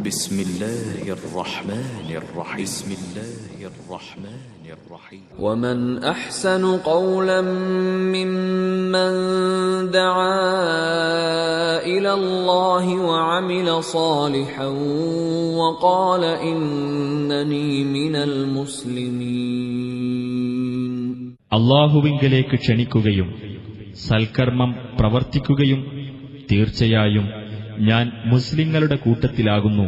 بسم الله الرحمن الرحيم بسم الله الرحمن الرحيم ومن أحسن قولا ممن دعا إلى الله وعمل صالحا وقال إنني من المسلمين. അല്ലാഹുവിങ്കലേക്ക് ക്ഷണിക്കുകയും സൽക്കർമ്മം പ്രവർത്തിക്കുകയും തീർച്ചയായും ഞാൻ മുസ്ലിങ്ങളുടെ കൂട്ടത്തിലാകുന്നു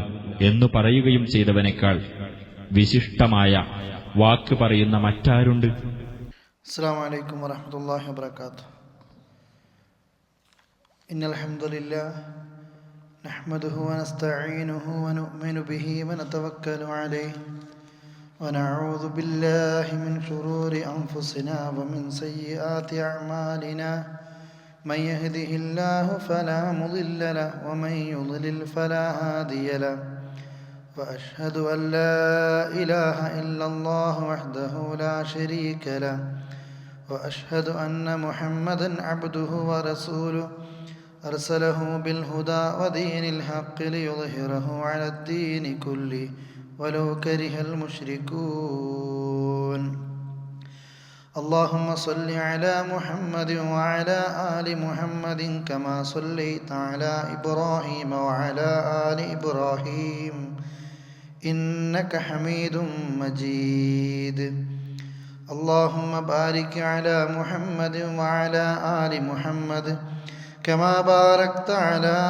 എന്നു പറയുകയും ചെയ്തവനേക്കാൾ വിശിഷ്ടമായ വാക്ക് പറയുന്ന മറ്റാരുണ്ട്? അസ്സലാമു അലൈക്കും വറഹ്മത്തുള്ളാഹി വബറകാതുഹു. ഇന്നൽ ഹംദുലില്ലാഹ് നഹ്മദുഹു വനസ്തഈനുഹു വനുഅ്മിനു ബിഹി വനതവക്കലു അലൈഹി വനഊദു ബില്ലാഹി മിൻ ശുറൂരി അൻഫുസിനാ വമിൻ സയ്യിആതി അഅ്മാലിനാ من يهده الله فلا مضل له ومن يضلل فلا هادي له وأشهد أن لا إله إلا الله وحده لا شريك له وأشهد أن محمدا عبده ورسوله أرسله بالهدى ودين الحق ليظهره على الدين كله ولو كره المشركون. اللهم صل على محمد وعلى آل محمد كما صليت على إبراهيم وعلى آل إبراهيم إنك حميد مجيد. اللهم بارك على محمد وعلى آل محمد كما باركت على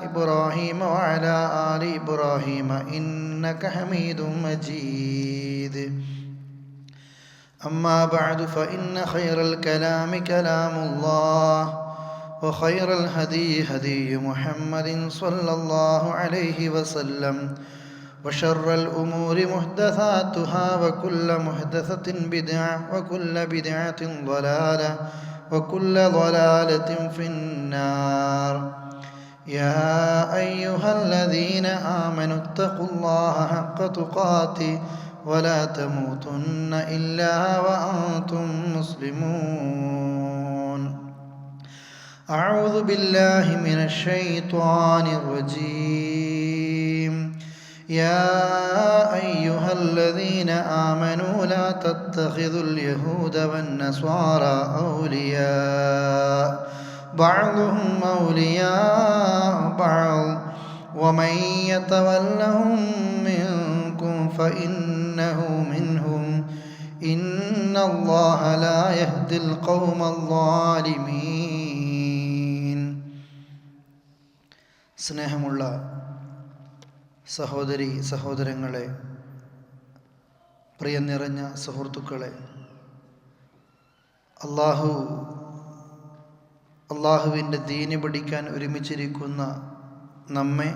إبراهيم وعلى آل إبراهيم إنك حميد مجيد. أما بعد فإن خير الكلام كلام الله وخير الهدي هدي محمد صلى الله عليه وسلم وشر الأمور محدثاتها وكل محدثة بدعة وكل بدعة ضلالة وكل ضلالة في النار. يا أيها الذين آمنوا اتقوا الله حق تقاته ولا تموتن إلا وأنتم مسلمون. أعوذ بالله من الشيطان الرجيم. يا أيها الذين آمنوا لا تتخذوا اليهود والنصارى أولياء بعضهم أولياء بعض ومن يتولهم منكم فإنه منهم إن الله لا يهدي القوم الظالمين. സ്നേഹമുള്ള സഹോദരി സഹോദരങ്ങളെ, പ്രിയം നിറഞ്ഞ സുഹൃത്തുക്കളെ, അള്ളാഹുവിൻ്റെ ദീന് പഠിക്കാൻ ഒരുമിച്ചിരിക്കുന്ന നമ്മെ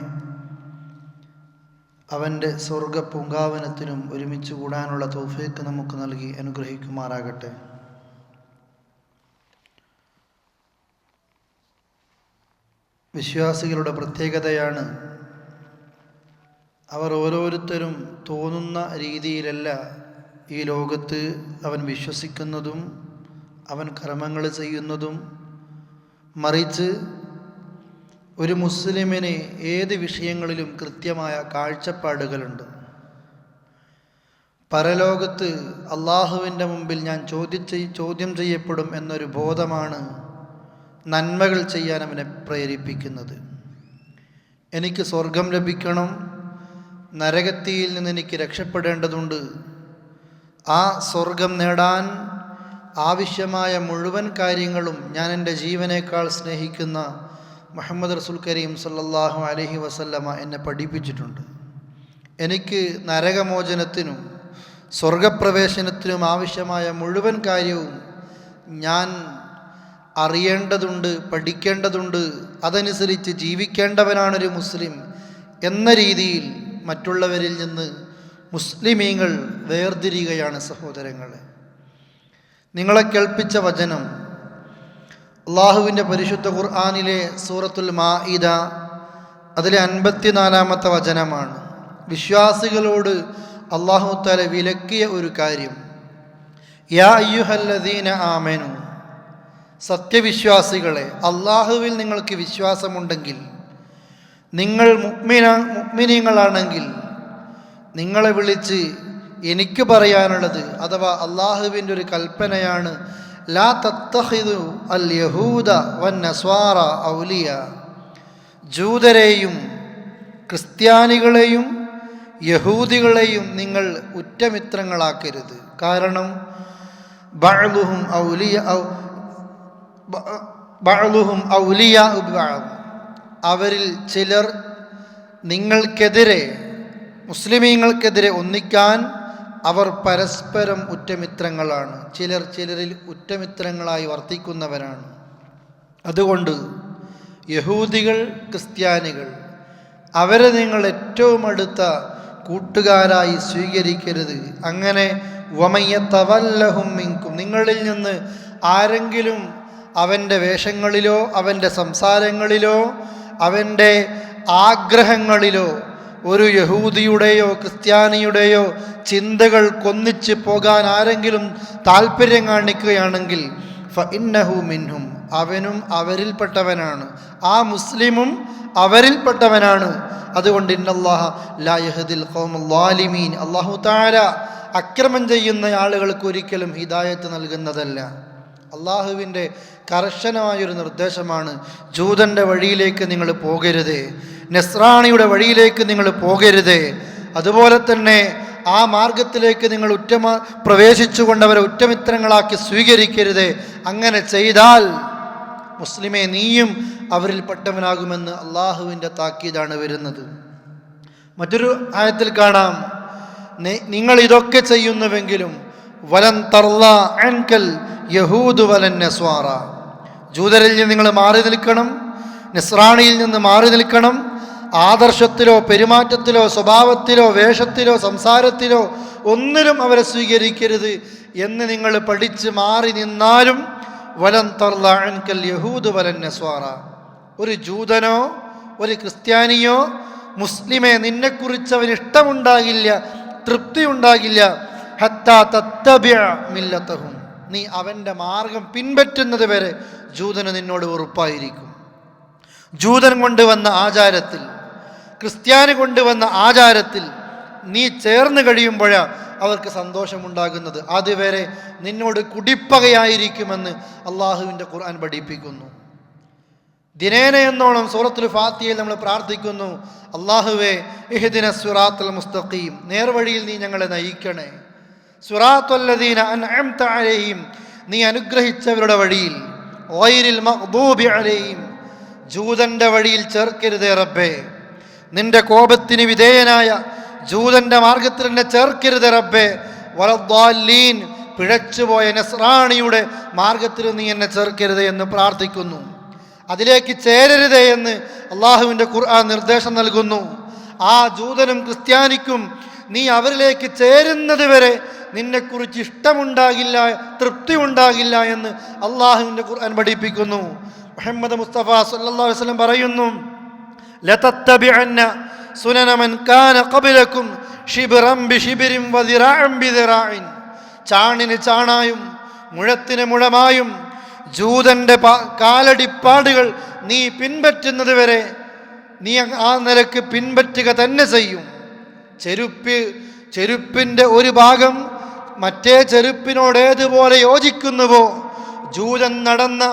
അവൻ്റെ സ്വർഗ പൂങ്കാവനത്തിനും ഒരുമിച്ച് കൂടാനുള്ള തൗഫീഖ് നമുക്ക് നൽകി അനുഗ്രഹിക്കുമാറാകട്ടെ. വിശ്വാസികളുടെ പ്രത്യേകതയാണ് അവർ ഓരോരുത്തരും തോന്നുന്ന രീതിയിലല്ല ഈ ലോകത്ത് അവൻ വിശ്വസിക്കുന്നതും അവൻ കർമ്മങ്ങൾ ചെയ്യുന്നതും, മറിച്ച് ഒരു മുസ്ലിമിന് ഏത് വിഷയങ്ങളിലും കൃത്യമായ കാഴ്ചപ്പാടുകളുണ്ട്. പരലോകത്ത് അള്ളാഹുവിൻ്റെ മുമ്പിൽ ഞാൻ ചോദ്യം ചെയ്യപ്പെടും എന്നൊരു ബോധമാണ് നന്മകൾ ചെയ്യാൻ അവനെ പ്രേരിപ്പിക്കുന്നത്. എനിക്ക് സ്വർഗം ലഭിക്കണം, നരകത്തിയിൽ നിന്ന് എനിക്ക് രക്ഷപ്പെടേണ്ടതുണ്ട്. ആ സ്വർഗം നേടാൻ ആവശ്യമായ മുഴുവൻ കാര്യങ്ങളും ഞാൻ എൻ്റെ ജീവനേക്കാൾ സ്നേഹിക്കുന്ന മുഹമ്മദ് റസൂൽ കരീം സല്ലല്ലാഹു അലൈഹി വസല്ലമ എന്നെ പഠിപ്പിച്ചിട്ടുണ്ട്. എനിക്ക് നരകമോചനത്തിനും സ്വർഗപ്രവേശനത്തിനും ആവശ്യമായ മുഴുവൻ കാര്യവും ഞാൻ അറിയേണ്ടതുണ്ട്, പഠിക്കേണ്ടതുണ്ട്. അതനുസരിച്ച് ജീവിക്കേണ്ടവനാണൊരു മുസ്ലിം എന്ന രീതിയിൽ മറ്റുള്ളവരിൽ നിന്ന് മുസ്ലിമീങ്ങൾ വേർതിരിയുകയാണ് സഹോദരങ്ങളെ. നിങ്ങളെ കേൾപ്പിച്ച വചനം അള്ളാഹുവിൻ്റെ പരിശുദ്ധ ഖുർആനിലെ സൂറത്തുൽ മാഇദ അതിലെ 54-ാമത്തെ വചനമാണ്. വിശ്വാസികളോട് അള്ളാഹു തആല വിലക്കിയ ഒരു കാര്യം, യാ അയ്യുഹല്ലദീന ആമനു, സത്യവിശ്വാസികളെ, അള്ളാഹുവിൽ നിങ്ങൾക്ക് വിശ്വാസമുണ്ടെങ്കിൽ നിങ്ങൾ മുഅ്മിനീങ്ങളാണെങ്കിൽ നിങ്ങളെ വിളിച്ച് എനിക്ക് പറയാനുള്ളത്, അഥവാ അള്ളാഹുവിൻ്റെ ഒരു കൽപ്പനയാണ്, ലാ തത്തഖിദു അൽ യഹൂദ വൻ നസ്വാറ ഔലിയ, ജൂതരെയും ക്രിസ്ത്യാനികളെയും യഹൂദികളെയും നിങ്ങൾ ഉറ്റമിത്രങ്ങളാക്കരുത്. കാരണം ബഅ്ലുഹും ഔലിയ അവരിൽ ചിലർ നിങ്ങൾക്കെതിരെ, മുസ്ലിമീങ്ങൾക്കെതിരെ ഒന്നിക്കാൻ അവർ പരസ്പരം ഉറ്റമിത്രങ്ങളാണ്. ചിലർ ചിലരിൽ ഉറ്റമിത്രങ്ങളായി വർത്തിക്കുന്നവരാണ്. അതുകൊണ്ട് യഹൂദികൾ, ക്രിസ്ത്യാനികൾ അവരെ നിങ്ങൾ ഏറ്റവും അടുത്ത കൂട്ടുകാരായി സ്വീകരിക്കരുത്. അങ്ങനെ വമയ്യതവല്ലഹും മിൻകും, നിങ്ങളിൽ നിന്ന് ആരെങ്കിലും അവൻ്റെ വേഷങ്ങളിലോ അവൻ്റെ സംസാരങ്ങളിലോ അവൻ്റെ ആഗ്രഹങ്ങളിലോ ഒരു യഹൂദിയുടെയോ ക്രിസ്ത്യാനിയുടെയോ ചിന്തകൾ കൊന്നിച്ച് പോകാൻ ആരെങ്കിലും താല്പര്യം കാണിക്കുകയാണെങ്കിൽ ഫഇന്നഹു മിൻഹും, അവനും അവരിൽപ്പെട്ടവനാണ്, ആ മുസ്ലിമും അവരിൽപ്പെട്ടവനാണ്. അതുകൊണ്ട് ഇന്നല്ലാഹ ലാ യഹ്ദിൽ ഖൗമൽ ളാലിമീൻ, അല്ലാഹു തആല അക്രമം ചെയ്യുന്ന ആളുകൾക്ക് ഒരിക്കലും ഹിദായത്ത് നൽകുന്നതല്ല. അള്ളാഹുവിൻ്റെ കർശനമായൊരു നിർദ്ദേശമാണ്, ജൂതൻ്റെ വഴിയിലേക്ക് നിങ്ങൾ പോകരുത്, നസ്രാണിയുടെ വഴിയിലേക്ക് നിങ്ങൾ പോകരുത്, അതുപോലെ തന്നെ ആ മാർഗത്തിലേക്ക് നിങ്ങൾ പ്രവേശിച്ചുകൊണ്ട് അവരെ ഉറ്റമിത്രങ്ങളാക്കി സ്വീകരിക്കരുത്. അങ്ങനെ ചെയ്താൽ മുസ്ലിമേ നീയും അവരിൽപ്പെട്ടവനാകുമെന്ന് അള്ളാഹുവിൻ്റെ താക്കീതാണ് വരുന്നത്. മറ്റൊരു ആയത്തിൽ കാണാം, നിങ്ങൾ ഇതൊക്കെ ചെയ്യുന്നുവെങ്കിലും വലൻ തർള അൻകൽ യഹൂദു വലൻ നസ്വാറ, ജൂതരിൽ നിന്ന് നിങ്ങൾ മാറി നിൽക്കണം, നസ്രാണിയിൽ നിന്ന് മാറി നിൽക്കണം. ആദർശത്തിലോ പെരുമാറ്റത്തിലോ സ്വഭാവത്തിലോ വേഷത്തിലോ സംസാരത്തിലോ ഒന്നിലും അവരെ സ്വീകരിക്കരുത് എന്ന് നിങ്ങൾ പഠിച്ച് മാറി നിന്നാലും വലൻ തർള അൻകൽ യഹൂദു വലൻ നസ്വാറ, ഒരു ജൂതനോ ഒരു ക്രിസ്ത്യാനിയോ മുസ്ലിമെ നിന്നെക്കുറിച്ച് അവന് ഇഷ്ടമുണ്ടാകില്ല, തൃപ്തി ഉണ്ടാകില്ല. ഹത്താ തത്തബിഅ മില്ലതഹും, നീ അവൻ്റെ മാർഗം പിൻപറ്റുന്നത് വരെ ജൂതന് നിന്നോട് ഉറപ്പായിരിക്കും. ജൂതൻ കൊണ്ടുവന്ന ആചാരത്തിൽ, ക്രിസ്ത്യാനി കൊണ്ടുവന്ന ആചാരത്തിൽ നീ ചേർന്ന് കഴിയുമ്പോഴാണ് അവർക്ക് സന്തോഷമുണ്ടാകുന്നത്. അതുവരെ നിന്നോട് കുടിപ്പകയായിരിക്കുമെന്ന് അള്ളാഹുവിൻ്റെ ഖുർആൻ പഠിപ്പിക്കുന്നു. ദിനേന എന്നോണം സൂറത്തുൽ ഫാത്തിഹയിൽ നമ്മൾ പ്രാർത്ഥിക്കുന്നു, അല്ലാഹുവേ ഇഹ്ദിന സിറാത്തുൽ മുസ്തഖീം, നേർവഴിയിൽ നീ ഞങ്ങളെ നയിക്കണേ. സിറാത്തുല്ലദീന അൻഅംത അലൈഹിം, നീ അനുഗ്രഹിച്ചവരുടെ വഴിയിൽ. ഗൈറിൽ മഗ്ദൂബി അലൈഹിം, ജൂതന്റെ വഴിയിൽ ചേർക്കരുതേ റബ്ബേ. നിന്റെ കോപത്തിന് വിധേയനായ ജൂതന്റെ മാർഗത്തിൽ എന്നെ ചേർക്കരുതേ റബ്ബേ. വലദ്ദാലീൻ, പിഴച്ചുപോയ നസ്രാണിയുടെ മാർഗത്തിൽ നീ എന്നെ ചേർക്കരുതേ എന്ന് പ്രാർത്ഥിക്കുന്നു. അതിലേക്ക് ചേരരുതേ എന്ന് അള്ളാഹുവിൻ്റെ ഖുർആൻ നിർദ്ദേശം നൽകുന്നു. ആ ജൂതനും ക്രിസ്ത്യാനിക്കും നീ അവരിലേക്ക് ചേരുന്നത് വരെ നിന്നെക്കുറിച്ച് ഇഷ്ടമുണ്ടാകില്ല, തൃപ്തി ഉണ്ടാകില്ല എന്ന് അള്ളാഹുവിൻ്റെ ഖുർആൻ പഠിപ്പിക്കുന്നു. മുഹമ്മദ് മുസ്തഫ സല്ലല്ലാഹു അലൈഹി വസല്ലം പറയുന്നു, ലതത്തബിഅന്ന സുനന മൻ കാന ഖബലകും ശിബ്റൻ ബിശിബ്രിൻ വദിറാഅൻ ബിദിറാഇൻ, ചാണിന് ചാണായും മുഴത്തിന് മുഴമായും ജൂതന്റെ കാലടിപ്പാടുകൾ നീ പിൻപറ്റുന്നത് വരെ നീ ആ നിലക്ക് പിൻപറ്റുക തന്നെ ചെയ്യും. ചെരുപ്പിൻ്റെ ഒരു ഭാഗം മറ്റേ ചെരുപ്പിനോട് ഏതുപോലെ യോജിക്കുന്നുവോ, ജൂതൻ നടന്ന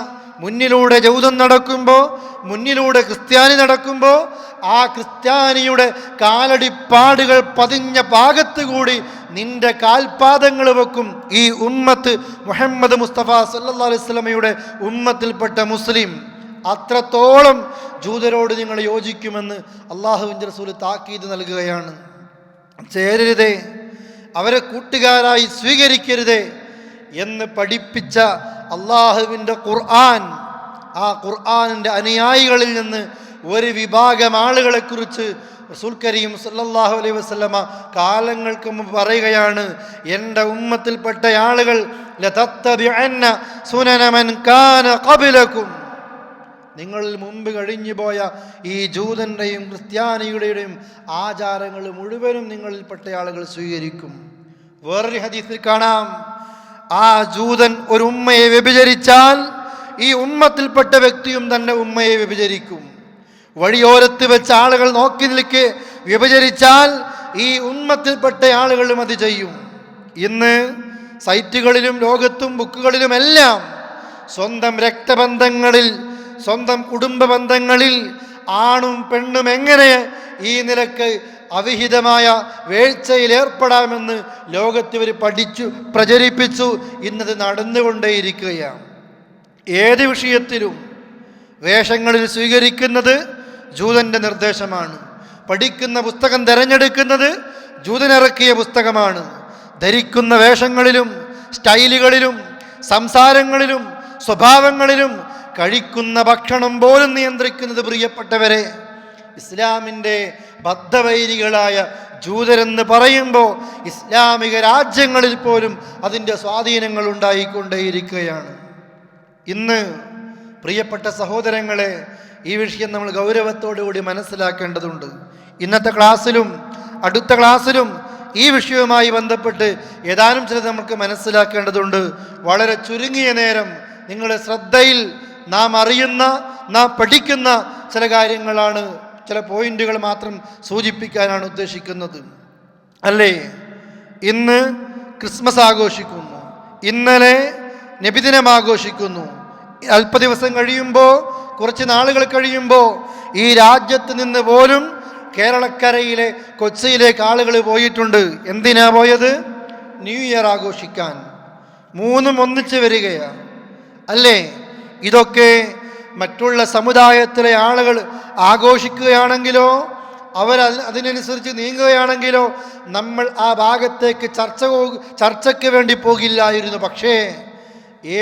മുന്നിലൂടെ ജൂതൻ നടക്കുമ്പോൾ, മുന്നിലൂടെ ക്രിസ്ത്യാനി നടക്കുമ്പോൾ ആ ക്രിസ്ത്യാനിയുടെ കാലടിപ്പാടുകൾ പതിഞ്ഞ ഭാഗത്ത് കൂടി നിന്റെ കാൽപാദങ്ങൾ വെക്കും ഈ ഉമ്മത്ത് മുഹമ്മദ് മുസ്തഫ സല്ലല്ലാഹു അലൈഹി വസല്ലമയുടെ ഉമ്മത്തിൽപ്പെട്ട മുസ്ലിം. അത്രത്തോളം ജൂതരോട് നിങ്ങൾ യോജിക്കുമെന്ന് അള്ളാഹുവിൻ്റെ റസൂൽ താക്കീത് നൽകുകയാണ്. ചേരരുതേ, അവരെ കൂട്ടുകാരായി സ്വീകരിക്കരുതേ എന്ന് പഠിപ്പിച്ച അള്ളാഹുവിൻ്റെ ഖുർആൻ, ആ ഖുർആനിൻ്റെ അനുയായികളിൽ നിന്ന് ഒരു വിഭാഗം ആളുകളെക്കുറിച്ച് റസൂൽ കരീം സല്ലല്ലാഹു അലൈഹി വസല്ലമ കാലങ്ങൾക്ക് മുമ്പ് പറയുകയാണ്, എൻ്റെ ഉമ്മത്തിൽപ്പെട്ട ആളുകൾ ലതത്തബിഅന്ന സുനന മൻ കാന ഖബലകും, നിങ്ങളിൽ മുമ്പ് കഴിഞ്ഞു പോയ ഈ ജൂതൻ്റെയും ക്രിസ്ത്യാനിയുടെയും ആചാരങ്ങൾ മുഴുവനും നിങ്ങളിൽപ്പെട്ട ആളുകൾ സ്വീകരിക്കും. വേറൊരു ഹദീസിൽ കാണാം, ആ ജൂതൻ ഒരു ഉമ്മയെ വ്യഭിചരിച്ചാൽ ഈ ഉമ്മത്തിൽപ്പെട്ട വ്യക്തിയും തന്നെ ഉമ്മയെ വ്യഭിചരിക്കും. വഴിയോരത്ത് വെച്ച് ആളുകൾ നോക്കി നിൽക്കെ വ്യഭിചരിച്ചാൽ ഈ ഉമ്മത്തിൽപ്പെട്ട ആളുകളും അത് ചെയ്യും. ഇന്ന് സൈറ്റുകളിലും ലോകത്തും ബുക്കുകളിലുമെല്ലാം സ്വന്തം രക്തബന്ധങ്ങളിൽ, സ്വന്തം കുടുംബ ബന്ധങ്ങളിൽ ആണും പെണ്ണും എങ്ങനെ ഈ നിലക്ക് അവിഹിതമായ വേഴ്ചയിൽ ഏർപ്പെടാമെന്ന് ലോകത്ത് ഇവർ പഠിച്ചു പ്രചരിപ്പിച്ചു. ഇന്നത് നടന്നുകൊണ്ടേയിരിക്കുകയാണ്. ഏത് വിഷയത്തിലും വേഷങ്ങളിൽ സ്വീകരിക്കുന്നത് ജൂതൻ്റെ നിർദ്ദേശമാണ്. പഠിക്കുന്ന പുസ്തകം തിരഞ്ഞെടുക്കുന്നത് ജൂതനിറക്കിയ പുസ്തകമാണ്. ധരിക്കുന്ന വേഷങ്ങളിലും സ്റ്റൈലുകളിലും സംസാരങ്ങളിലും സ്വഭാവങ്ങളിലും കഴിക്കുന്ന ഭക്ഷണം പോലും നിയന്ത്രിക്കുന്നത് പ്രിയപ്പെട്ടവരെ ഇസ്ലാമിൻ്റെ ബദ്ധവൈരികളായ ജൂതരെന്ന് പറയുമ്പോൾ ഇസ്ലാമിക രാജ്യങ്ങളിൽ പോലും അതിൻ്റെ സ്വാധീനങ്ങൾ ഉണ്ടായിക്കൊണ്ടേയിരിക്കുകയാണ്. ഇന്ന് പ്രിയപ്പെട്ട സഹോദരങ്ങളെ, ഈ വിഷയം നമ്മൾ ഗൗരവത്തോടുകൂടി മനസ്സിലാക്കേണ്ടതുണ്ട്. ഇന്നത്തെ ക്ലാസ്സിലും അടുത്ത ക്ലാസ്സിലും ഈ വിഷയവുമായി ബന്ധപ്പെട്ട് ഏതാനും ചിലത് നമുക്ക് മനസ്സിലാക്കേണ്ടതുണ്ട്. വളരെ ചുരുങ്ങിയ നേരം നിങ്ങളുടെ ശ്രദ്ധയിൽ നാം അറിയുന്ന, നാം പഠിക്കുന്ന ചില കാര്യങ്ങളാണ്, ചില പോയിന്റുകൾ മാത്രം സൂചിപ്പിക്കാനാണ് ഉദ്ദേശിക്കുന്നത്. അല്ലേ, ഇന്ന് ക്രിസ്മസ് ആഘോഷിക്കുന്നു, ഇന്നലെ നബിദിനം ആഘോഷിക്കുന്നു. അല്പ ദിവസം കഴിയുമ്പോൾ, കുറച്ച് നാളുകൾ കഴിയുമ്പോൾ ഈ രാജ്യത്ത് നിന്ന് പോലും കേരളക്കരയിലെ കൊച്ചിയിലേക്ക് ആളുകൾ പോയിട്ടുണ്ട്. എന്തിനാ പോയത്? ന്യൂ ഇയർ ആഘോഷിക്കാൻ. മൂന്നും ഒന്നിച്ച് വരികയാണ്. അല്ലേ, ഇതൊക്കെ മറ്റുള്ള സമുദായത്തിലെ ആളുകൾ ആഘോഷിക്കുകയാണെങ്കിലോ അവർ അതിനനുസരിച്ച് നീങ്ങുകയാണെങ്കിലോ നമ്മൾ ആ ഭാഗത്തേക്ക് ചർച്ചയ്ക്ക് വേണ്ടി പോകില്ലായിരുന്നു. പക്ഷേ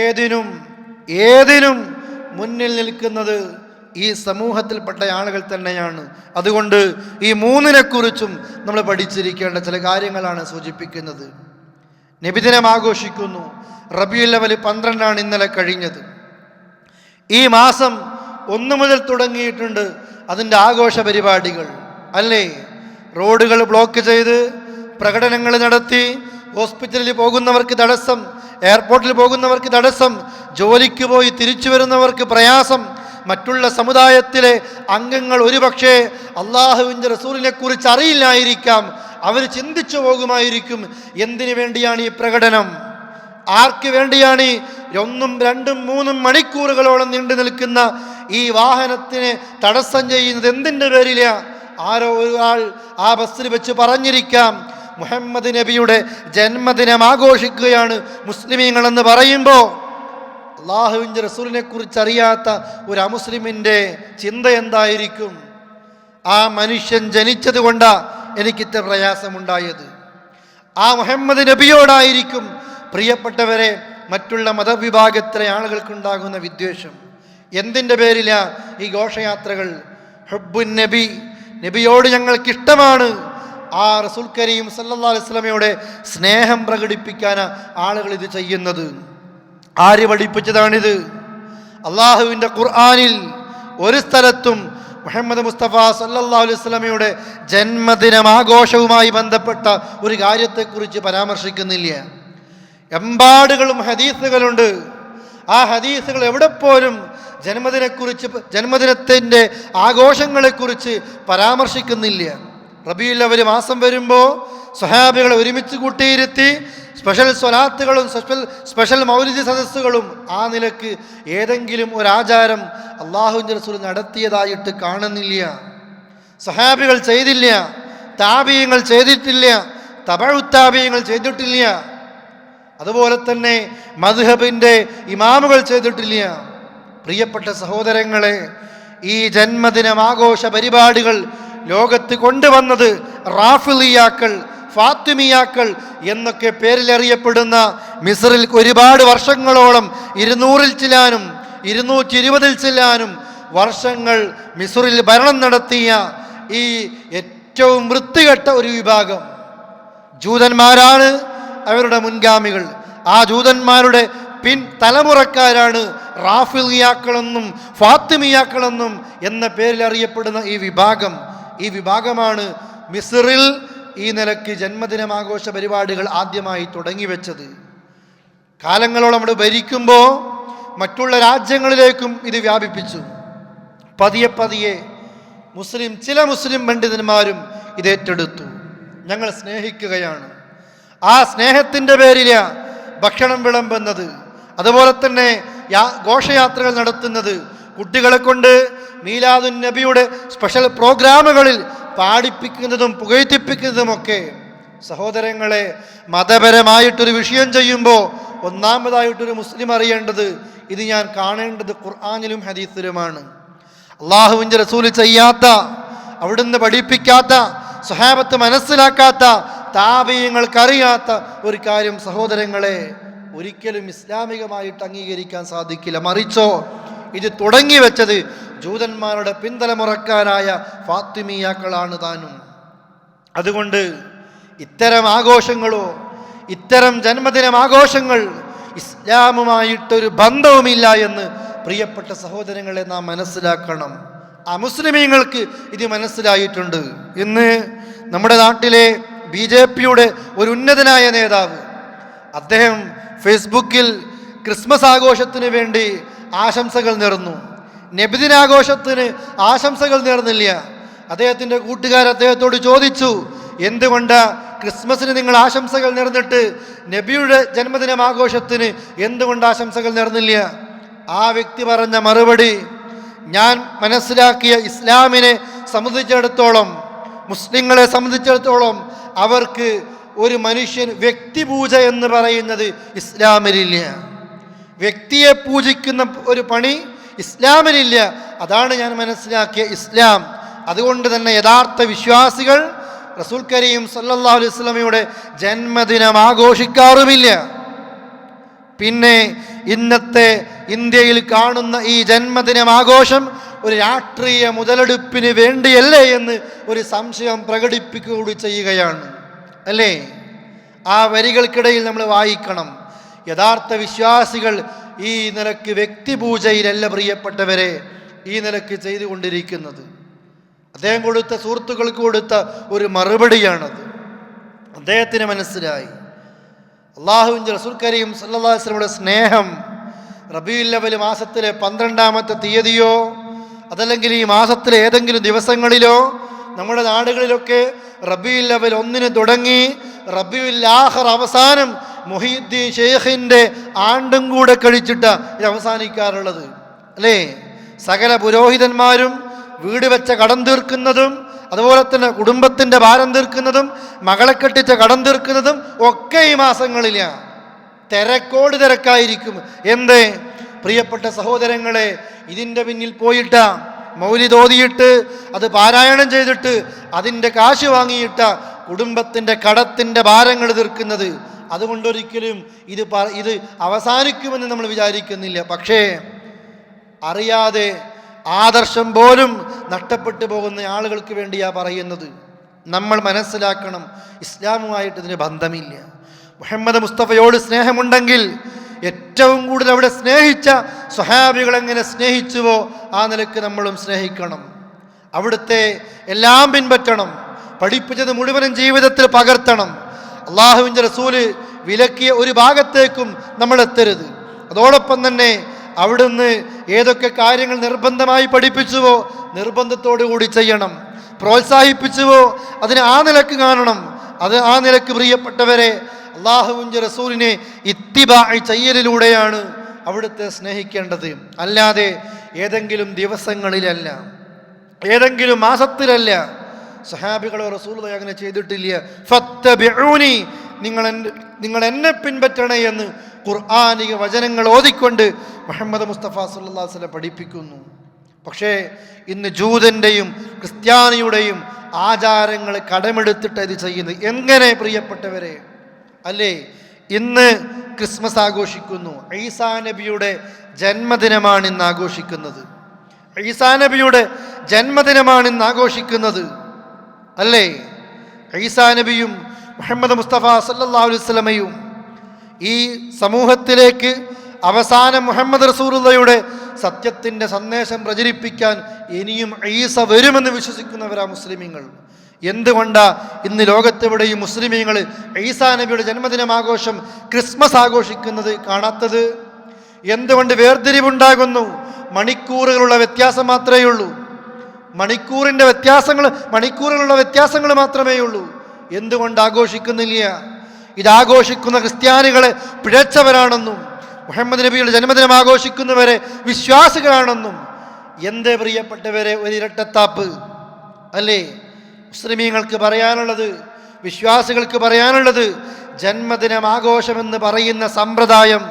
ഏതിനും മുന്നിൽ നിൽക്കുന്നത് ഈ സമൂഹത്തിൽപ്പെട്ട ആളുകൾ തന്നെയാണ്. അതുകൊണ്ട് ഈ മൂന്നിനെക്കുറിച്ചും നമ്മൾ പഠിച്ചിരിക്കേണ്ട ചില കാര്യങ്ങളാണ് സൂചിപ്പിക്കുന്നത്. നബിദിനം ആഘോഷിക്കുന്നു. റബീഉൽ അവ്വൽ 12 ഇന്നലെ കഴിഞ്ഞത്. ഈ മാസം 1 മുതൽ തുടങ്ങിയിട്ടുണ്ട് അതിൻ്റെ ആഘോഷ പരിപാടികൾ. അല്ലേ, റോഡുകൾ ബ്ലോക്ക് ചെയ്ത് പ്രകടനങ്ങൾ നടത്തി, ഹോസ്പിറ്റലിൽ പോകുന്നവർക്ക് തടസ്സം, എയർപോർട്ടിൽ പോകുന്നവർക്ക് തടസ്സം, ജോലിക്ക് പോയി തിരിച്ചു വരുന്നവർക്ക് പ്രയാസം. മറ്റുള്ള സമുദായത്തിലെ അംഗങ്ങൾ ഒരുപക്ഷെ അള്ളാഹുവിൻ്റെ റസൂലിനെ കുറിച്ച് അറിയില്ലായിരിക്കാം. അവർ ചിന്തിച്ചു പോകുമായിരിക്കും, എന്തിനു വേണ്ടിയാണ് ഈ പ്രകടനം, ആർക്ക് വേണ്ടിയാണ് 1, 2, 3 മണിക്കൂറുകളോളം നീണ്ടു നിൽക്കുന്ന ഈ വാഹനത്തിന് തടസ്സം ചെയ്യുന്നത്, എന്തിൻ്റെ പേരില? ആരോ ഒരാൾ ആ ബസ്സിൽ വെച്ച് പറഞ്ഞിരിക്കാം, മുഹമ്മദ് നബിയുടെ ജന്മദിനം ആഘോഷിക്കുകയാണ് മുസ്ലിമീങ്ങളെന്ന് പറയുമ്പോൾ അള്ളാഹുവിൻ്റെ റസൂലിനെ കുറിച്ച് അറിയാത്ത ഒരു അമുസ്ലിമിൻ്റെ ചിന്ത എന്തായിരിക്കും? ആ മനുഷ്യൻ ജനിച്ചത് കൊണ്ടാണ് എനിക്കിത്ര പ്രയാസമുണ്ടായത്. ആ മുഹമ്മദ് നബിയോടായിരിക്കും പ്രിയപ്പെട്ടവരെ മറ്റുള്ള മതവിഭാഗത്തിലെ ആളുകൾക്കുണ്ടാകുന്ന വിദ്വേഷം. എന്തിൻ്റെ പേരിലാ ഈ ഘോഷയാത്രകൾ? ഹുബ്ബുൻ നബി, നബിയോട് ഞങ്ങൾക്കിഷ്ടമാണ്. ആ റസൂൽ കരീം സല്ലല്ലാഹു അലൈഹി വസല്ലമയുടെ സ്നേഹം പ്രകടിപ്പിക്കാനാണ് ആളുകൾ ഇത് ചെയ്യുന്നത്. ആര് പഠിപ്പിച്ചതാണിത്? അള്ളാഹുവിൻ്റെ ഖുർആനിൽ ഒരു സ്ഥലത്തും മുഹമ്മദ് മുസ്തഫ സല്ലല്ലാഹു അലൈഹി വസല്ലമയുടെ ജന്മദിനം ആഘോഷവുമായി ബന്ധപ്പെട്ട ഒരു കാര്യത്തെക്കുറിച്ച് പരാമർശിക്കുന്നില്ല. എമ്പാടുകളും ഹദീസുകളുണ്ട്. ആ ഹദീസുകൾ എവിടെ പോലും ജന്മദിനത്തിൻ്റെ ആഘോഷങ്ങളെക്കുറിച്ച് പരാമർശിക്കുന്നില്ല. റബീഉൽ അവ്വൽ മാസം വരുമ്പോൾ സ്വഹാബികളെ ഒരുമിച്ച് കൂട്ടിയിരുത്തി സ്പെഷ്യൽ സ്വലാത്തുകളും സ്പെഷ്യൽ മൗലിദ് സദസ്സുകളും ആ നിലക്ക് ഏതെങ്കിലും ഒരാചാരം അള്ളാഹുവിൻ്റെ റസൂൽ നടത്തിയതായിട്ട് കാണുന്നില്ല. സ്വഹാബികൾ ചെയ്തില്ല, താബിഈങ്ങൾ ചെയ്തിട്ടില്ല, തബഉ താബിഈങ്ങൾ ചെയ്തിട്ടില്ല, അതുപോലെ തന്നെ മദ്ഹബിൻ്റെ ഇമാമുകൾ ചെയ്തിട്ടില്ല. പ്രിയപ്പെട്ട സഹോദരങ്ങളെ, ഈ ജന്മദിനം ആഘോഷ പരിപാടികൾ ലോകത്ത് കൊണ്ടുവന്നത് റാഫിളിയാക്കൾ, ഫാത്തിമിയാക്കൾ എന്നൊക്കെ പേരിലറിയപ്പെടുന്ന മിസ്റിൽ ഒരുപാട് വർഷങ്ങളോളം 200-ൽ ചില്ലാനും 220-ൽ ചില്ലാനും വർഷങ്ങൾ മിസ്റിൽ ഭരണം നടത്തിയ ഈ ഏറ്റവും വൃത്തികെട്ട ഒരു വിഭാഗം ജൂതന്മാരാണ് അവരുടെ മുൻഗാമികൾ. ആ ജൂതന്മാരുടെ തലമുറക്കാരാണ് റാഫിളിയാക്കളെന്നും ഫാത്തിമിയാക്കളെന്നും എന്ന പേരിൽ അറിയപ്പെടുന്ന ഈ വിഭാഗമാണ് മിസ്റിൽ ഈ നിലയ്ക്ക് ജന്മദിനമാഘോഷ പരിപാടികൾ ആദ്യമായി തുടങ്ങിവെച്ചത്. കാലങ്ങളോളം അവിടെ ഭരിക്കുമ്പോൾ മറ്റുള്ള രാജ്യങ്ങളിലേക്കും ഇത് വ്യാപിപ്പിച്ചു. പതിയെ ചില മുസ്ലിം പണ്ഡിതന്മാരും ഇത് ഏറ്റെടുത്തു. ഞങ്ങൾ സ്നേഹിക്കുകയാണ്, ആ സ്നേഹത്തിൻ്റെ പേരില ഭക്ഷണം വിളമ്പുന്നത്, അതുപോലെ തന്നെ ഘോഷയാത്രകൾ നടത്തുന്നത്, കുട്ടികളെ കൊണ്ട് മീലാദുൻ നബിയുടെ സ്പെഷ്യൽ പ്രോഗ്രാമുകളിൽ പാടിപ്പിക്കുന്നതും പുകഴ്ത്തിപ്പിക്കുന്നതുമൊക്കെ. സഹോദരങ്ങളെ, മതപരമായിട്ടൊരു വിഷയം ചെയ്യുമ്പോൾ ഒന്നാമതായിട്ടൊരു മുസ്ലിം അറിയേണ്ടത്, ഇത് ഞാൻ കാണേണ്ടത് ഖുർആനിലും ഹദീസിലുമാണ്. അള്ളാഹുവിൻ്റെ റസൂൽ ചെയ്യാത്ത, അവിടുന്ന് പഠിപ്പിക്കാത്ത, സ്വഹാബത്ത് മനസ്സിലാക്കാത്ത, താബിഈങ്ങൾക്കറിയാത്ത ഒരു കാര്യം സഹോദരങ്ങളെ ഒരിക്കലും ഇസ്ലാമികമായിട്ട് അംഗീകരിക്കാൻ സാധിക്കില്ല. മറിച്ചോ ഇത് തുടങ്ങി വെച്ചത് ജൂതന്മാരുടെ പിന്തലമുറക്കാരായ ഫാത്തിമിയാക്കളാണ് താനും. അതുകൊണ്ട് ഇത്തരം ആഘോഷങ്ങളോ ഇത്തരം ജന്മദിനം ആഘോഷങ്ങൾ ഇസ്ലാമുമായിട്ടൊരു ബന്ധവുമില്ല എന്ന് പ്രിയപ്പെട്ട സഹോദരങ്ങളെ നാം മനസ്സിലാക്കണം. മുസ്ലിമീങ്ങൾക്ക് ഇത് മനസ്സിലായിട്ടുണ്ട്. ഇന്ന് നമ്മുടെ നാട്ടിലെ BJPയുടെ ഒരു ഉന്നതനായ നേതാവ്, അദ്ദേഹം ഫേസ്ബുക്കിൽ ക്രിസ്മസ് ആഘോഷത്തിന് വേണ്ടി ആശംസകൾ നേർന്നു. നബിദിനാഘോഷത്തിന് ആശംസകൾ നേർന്നില്ല. അദ്ദേഹത്തിൻ്റെ കൂട്ടുകാർ അദ്ദേഹത്തോട് ചോദിച്ചു, എന്തുകൊണ്ട് ക്രിസ്മസിന് നിങ്ങൾ ആശംസകൾ നേർന്നിട്ട് നബിയുടെ ജന്മദിനം ആഘോഷത്തിന് എന്തുകൊണ്ട് ആശംസകൾ നേർന്നില്ല? ആ വ്യക്തി പറഞ്ഞ മറുപടി, ഞാൻ മനസ്സിലാക്കിയ ഇസ്ലാമിനെ സംബന്ധിച്ചിടത്തോളം, മുസ്ലിങ്ങളെ സംബന്ധിച്ചിടത്തോളം അവർക്ക് ഒരു മനുഷ്യൻ വ്യക്തിപൂജ എന്ന് പറയുന്നത് ഇസ്ലാമിലില്ല. വ്യക്തിയെ പൂജിക്കുന്ന ഒരു പണി ഇസ്ലാമിലില്ല. അതാണ് ഞാൻ മനസ്സിലാക്കിയ ഇസ്ലാം. അതുകൊണ്ട് തന്നെ യഥാർത്ഥ വിശ്വാസികൾ റസൂൽ കരീം സല്ലല്ലാഹു അലൈഹി വസല്ലമയുടെ ജന്മദിനം ആഘോഷിക്കാറുമില്ല. പിന്നെ ഇന്നത്തെ ഇന്ത്യയിൽ കാണുന്ന ഈ ജന്മദിനം ആഘോഷം ഒരു രാഷ്ട്രീയ മുതലെടുപ്പിന് വേണ്ടിയല്ലേ എന്ന് ഒരു സംശയം പ്രകടിപ്പിക്കുക കൂടി ചെയ്യുകയാണ്, അല്ലേ? ആ വരികൾക്കിടയിൽ നമ്മൾ വായിക്കണം, യഥാർത്ഥ വിശ്വാസികൾ ഈ നിലക്ക് വ്യക്തിപൂജയിലല്ല പ്രിയപ്പെട്ടവരെ ഈ നിലക്ക് ചെയ്തുകൊണ്ടിരിക്കുന്നത്. അദ്ദേഹം കൊടുത്ത സുഹൃത്തുക്കൾക്ക് കൊടുത്ത ഒരു മറുപടിയാണത്. അദ്ദേഹത്തിന് മനസ്സിലായി അല്ലാഹുവിൻ്റെ റസൂൽ കരീം സല്ലല്ലാഹു അലൈഹി വസല്ലമയുടെ സ്നേഹം റബീഉൽ അവ്വൽ മാസത്തിലെ 12ാമത്തെ തീയതിയോ അതല്ലെങ്കിൽ ഈ മാസത്തിലെ ഏതെങ്കിലും ദിവസങ്ങളിലോ, നമ്മുടെ നാടുകളിലൊക്കെ റബീഉൽ അവ്വൽ 1 തുടങ്ങി റബീഉൽ ആഖിർ അവസാനം മുഹീദ്ദീൻ ഷെയ്ഖിൻ്റെ ആണ്ടും കൂടെ കഴിച്ചിട്ട് ഇത് അവസാനിക്കാറുള്ളത്, അല്ലേ? സകല പുരോഹിതന്മാരും വീട് വെച്ച കടം തീർക്കുന്നതും അതുപോലെ തന്നെ കുടുംബത്തിൻ്റെ ഭാരം തീർക്കുന്നതും മകളെ കെട്ടിച്ച കടം തീർക്കുന്നതും ഒക്കെ ഈ മാസങ്ങളിലാണ്. തിരക്കോട് തിരക്കായിരിക്കും. എന്തേ പ്രിയപ്പെട്ട സഹോദരങ്ങളെ, ഇതിൻ്റെ പിന്നിൽ പോയിട്ട മൗലിദ് ഓതിയിട്ട് അത് പാരായണം ചെയ്തിട്ട് അതിൻ്റെ കാശ് വാങ്ങിയിട്ട കുടുംബത്തിൻ്റെ കടത്തിൻ്റെ ഭാരങ്ങൾ തീർക്കുന്നത്. അതുകൊണ്ടൊരിക്കലും ഇത് അവസാനിക്കുമെന്ന് നമ്മൾ വിചാരിക്കുന്നില്ല. പക്ഷേ അറിയാതെ ആദർശം പോലും നഷ്ടപ്പെട്ടു പോകുന്ന ആളുകൾക്ക് വേണ്ടിയാ പറയുന്നത്. നമ്മൾ മനസ്സിലാക്കണം, ഇസ്ലാമുമായിട്ട് ഇതിന് ബന്ധമില്ല. മുഹമ്മദ് മുസ്തഫയോട് സ്നേഹമുണ്ടെങ്കിൽ ഏറ്റവും കൂടുതൽ അവിടെ സ്നേഹിച്ച സ്വഹാബികൾ എങ്ങനെ സ്നേഹിച്ചുവോ ആ നിലക്ക് നമ്മളും സ്നേഹിക്കണം. അവിടുത്തെ എല്ലാം പിൻപറ്റണം, പഠിപ്പിച്ചത് മുഴുവനും ജീവിതത്തിൽ പകർത്തണം. അള്ളാഹുവിൻ്റെ റസൂല് വിലക്കിയ ഒരു ഭാഗത്തേക്കും നമ്മൾ എത്തരുത്. അതോടൊപ്പം തന്നെ അവിടുന്ന് ഏതൊക്കെ കാര്യങ്ങൾ നിർബന്ധമായി പഠിപ്പിച്ചുവോ നിർബന്ധത്തോടു കൂടി ചെയ്യണം, പ്രോത്സാഹിപ്പിച്ചുവോ അതിനെ ആ നിലക്ക് കാണണം. അത് ആ നിലക്ക് പ്രിയപ്പെട്ടവരെ അള്ളാഹുവിൻ്റെ റസൂലിനെ ഇത്തിബാഅ് ചെയ്യലിലൂടെയാണ് അവിടുത്തെ സ്നേഹിക്കേണ്ടത്. അല്ലാതെ ഏതെങ്കിലും ദിവസങ്ങളിലല്ല, ഏതെങ്കിലും മാസത്തിലല്ല. സഹാബികളോ റസൂലുള്ളാഹി അങ്ങനെ ചെയ്തിട്ടില്ല. ഫത്തബിഊനി, നിങ്ങൾ എന്നെ പിൻപറ്റണേ എന്ന് ഖുർആനിക വചനങ്ങൾ ഓതിക്കൊണ്ട് മുഹമ്മദ് മുസ്തഫ സല്ലല്ലാഹു അലൈഹി വസല്ലം പഠിപ്പിക്കുന്നു. പക്ഷേ ഇന്ന് ജൂതൻ്റെയും ക്രിസ്ത്യാനിയുടെയും ആചാരങ്ങൾ കടമെടുത്തിട്ട് ഇത് ചെയ്യുന്നത്. എങ്ങനെ പ്രിയപ്പെട്ടവരെ, അല്ലേ? ഇന്ന് ക്രിസ്മസ് ആഘോഷിക്കുന്നു. ഈസാ നബിയുടെ ജന്മദിനമാണ് ഇന്ന് ആഘോഷിക്കുന്നത്. ഈസാ നബിയുടെ ജന്മദിനമാണ് ഇന്ന് ആഘോഷിക്കുന്നത്, അല്ലേ? ഈസാ നബിയും മുഹമ്മദ് മുസ്തഫ സല്ലല്ലാഹു അലൈഹി വസല്ലമയും ഈ സമൂഹത്തിലേക്ക് അവസാനം മുഹമ്മദ് റസൂലുള്ളാഹിയുടെ സത്യത്തിൻ്റെ സന്ദേശം പ്രചരിപ്പിക്കാൻ ഇനിയും ഈസ വരുമെന്ന് വിശ്വസിക്കുന്നവരാ മുസ്ലിമീങ്ങൾ. എന്തുകൊണ്ടാ ഇന്ന് ലോകത്തെവിടെയും മുസ്ലിമീങ്ങൾ ഈസാ നബിയുടെ ജന്മദിനം ആഘോഷം ക്രിസ്മസ് ആഘോഷിക്കുന്നത് കാണാത്തത്? എന്തുകൊണ്ട് വേർതിരിവുണ്ടാകുന്നു? മണിക്കൂറുകളുള്ള വ്യത്യാസം മാത്രമേ ഉള്ളൂ. മണിക്കൂറുകളുള്ള വ്യത്യാസങ്ങൾ മാത്രമേ ഉള്ളൂ. എന്തുകൊണ്ട് ആഘോഷിക്കുന്നില്ല? ഇതാഘോഷിക്കുന്ന ക്രിസ്ത്യാനികളെ പിഴച്ചവരാണെന്നും മുഹമ്മദ് നബിയുടെ ജന്മദിനം ആഘോഷിക്കുന്നവരെ വിശ്വാസികളാണെന്നും. എന്തേ പ്രിയപ്പെട്ടവരെ, ഒരു ഇരട്ടത്താപ്പ് അല്ലേ മുസ്ലിമീങ്ങൾക്ക് പറയാനുള്ളത്, വിശ്വാസികൾക്ക് പറയാനുള്ളത്? ജന്മദിനം ആഘോഷമെന്ന് പറയുന്ന സമ്പ്രദായം